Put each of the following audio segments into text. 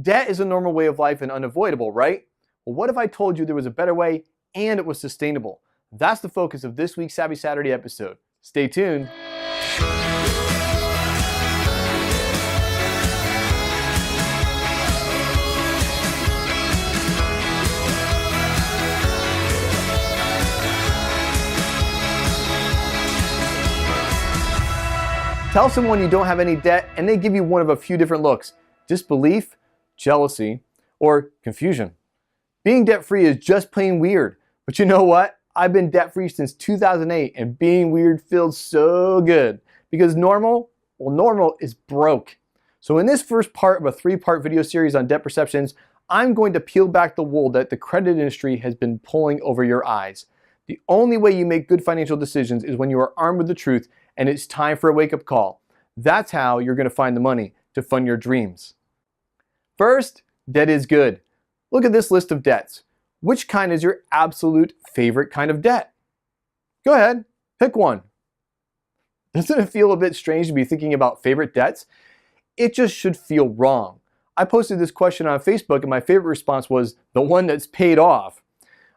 Debt is a normal way of life and unavoidable, right? Well, what if I told you there was a better way and it was sustainable? That's the focus of this week's Savvy Saturday episode. Stay tuned. Tell someone you don't have any debt and they give you one of a few different looks: disbelief, jealousy, or confusion. Being debt-free is just plain weird. But you know what? I've been debt-free since 2008 and being weird feels so good. Because normal is broke. So in this first part of a 3-part video series on debt perceptions, I'm going to peel back the wool that the credit industry has been pulling over your eyes. The only way you make good financial decisions is when you are armed with the truth and it's time for a wake-up call. That's how you're going to find the money to fund your dreams. First, debt is good. Look at this list of debts. Which kind is your absolute favorite kind of debt? Go ahead, pick one. Doesn't it feel a bit strange to be thinking about favorite debts? It just should feel wrong. I posted this question on Facebook and my favorite response was the one that's paid off.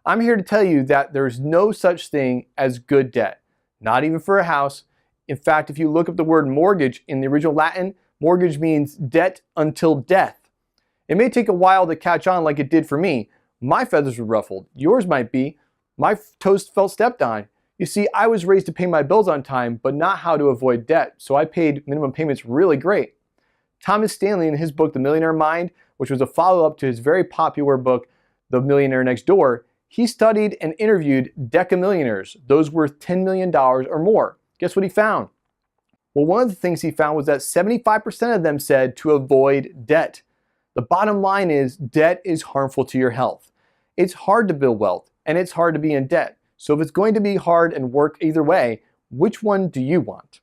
I'm here to tell you that there's no such thing as good debt, not even for a house. In fact, if you look up the word mortgage in the original Latin, mortgage means debt until death. It may take a while to catch on like it did for me. My feathers were ruffled. Yours might be. My toes felt stepped on. You see, I was raised to pay my bills on time, but not how to avoid debt, so I paid minimum payments really great. Thomas Stanley, in his book, The Millionaire Mind, which was a follow-up to his very popular book, The Millionaire Next Door, he studied and interviewed decamillionaires, those worth $10 million or more. Guess what he found? Well, one of the things he found was that 75% of them said to avoid debt. The bottom line is debt is harmful to your health. It's hard to build wealth and it's hard to be in debt. So if it's going to be hard and work either way, which one do you want?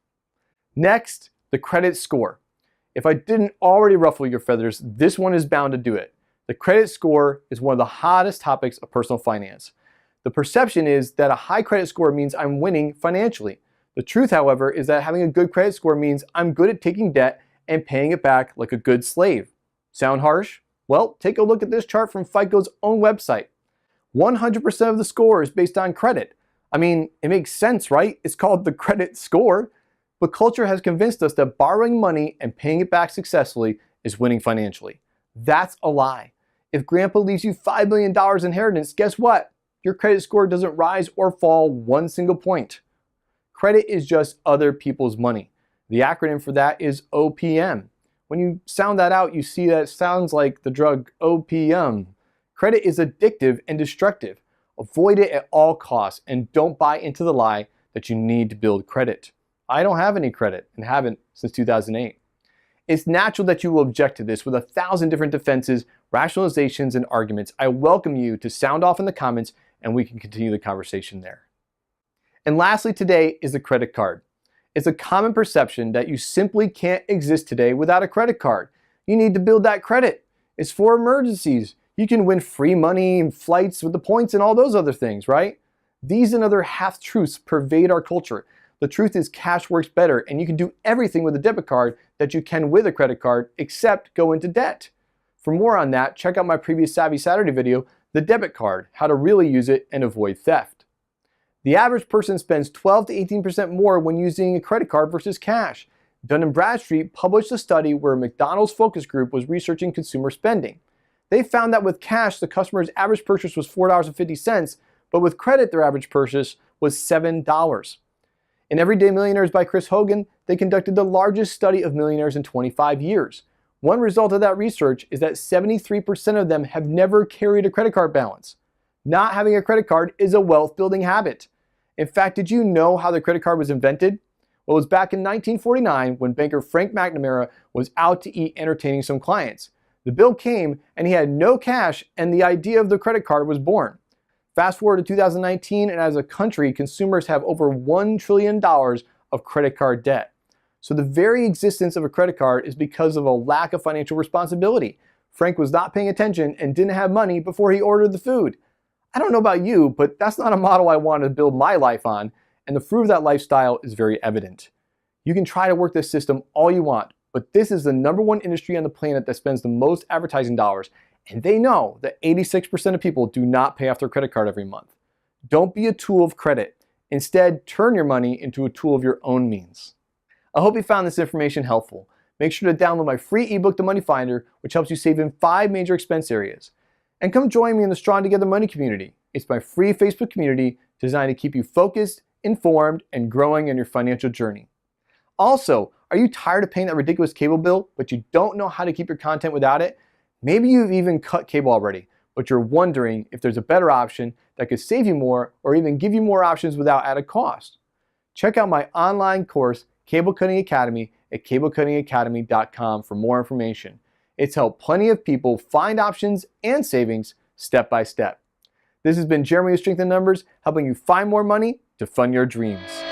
Next, the credit score. If I didn't already ruffle your feathers, this one is bound to do it. The credit score is one of the hottest topics of personal finance. The perception is that a high credit score means I'm winning financially. The truth, however, is that having a good credit score means I'm good at taking debt and paying it back like a good slave. Sound harsh? Well, take a look at this chart from FICO's own website. 100% of the score is based on credit. I mean, it makes sense, right? It's called the credit score. But culture has convinced us that borrowing money and paying it back successfully is winning financially. That's a lie. If grandpa leaves you $5 million inheritance, guess what? Your credit score doesn't rise or fall one single point. Credit is just other people's money. The acronym for that is OPM. When you sound that out, you see that it sounds like the drug opium. Credit is addictive and destructive. Avoid it at all costs and don't buy into the lie that you need to build credit. I don't have any credit and haven't since 2008. It's natural that you will object to this with 1,000 different defenses, rationalizations, and arguments. I welcome you to sound off in the comments and we can continue the conversation there. And lastly today is the credit card. It's a common perception that you simply can't exist today without a credit card. You need to build that credit. It's for emergencies. You can win free money and flights with the points and all those other things, right? These and other half-truths pervade our culture. The truth is cash works better and you can do everything with a debit card that you can with a credit card except go into debt. For more on that, check out my previous Savvy Saturday video, The Debit Card, how to really use it and avoid theft. The average person spends 12 to 18% more when using a credit card versus cash. Dun & Bradstreet published a study where McDonald's focus group was researching consumer spending. They found that with cash, the customer's average purchase was $4.50, but with credit, their average purchase was $7. In Everyday Millionaires by Chris Hogan, they conducted the largest study of millionaires in 25 years. One result of that research is that 73% of them have never carried a credit card balance. Not having a credit card is a wealth-building habit. In fact, did you know how the credit card was invented? Well, it was back in 1949 when banker Frank McNamara was out to eat entertaining some clients. The bill came and he had no cash and the idea of the credit card was born. Fast forward to 2019 and as a country, consumers have over $1 trillion of credit card debt. So the very existence of a credit card is because of a lack of financial responsibility. Frank was not paying attention and didn't have money before he ordered the food. I don't know about you, but that's not a model I want to build my life on, and the fruit of that lifestyle is very evident. You can try to work this system all you want, but this is the #1 industry on the planet that spends the most advertising dollars, and they know that 86% of people do not pay off their credit card every month. Don't be a tool of credit. Instead, turn your money into a tool of your own means. I hope you found this information helpful. Make sure to download my free ebook, The Money Finder, which helps you save in 5 major expense areas. And come join me in the Strong Together Money community. It's my free Facebook community designed to keep you focused, informed, and growing in your financial journey. Also, are you tired of paying that ridiculous cable bill, but you don't know how to keep your content without it? Maybe you've even cut cable already, but you're wondering if there's a better option that could save you more or even give you more options without added cost. Check out my online course, Cable Cutting Academy, at cablecuttingacademy.com for more information. It's helped plenty of people find options and savings step by step. This has been Jeremy with Strength in Numbers, helping you find more money to fund your dreams.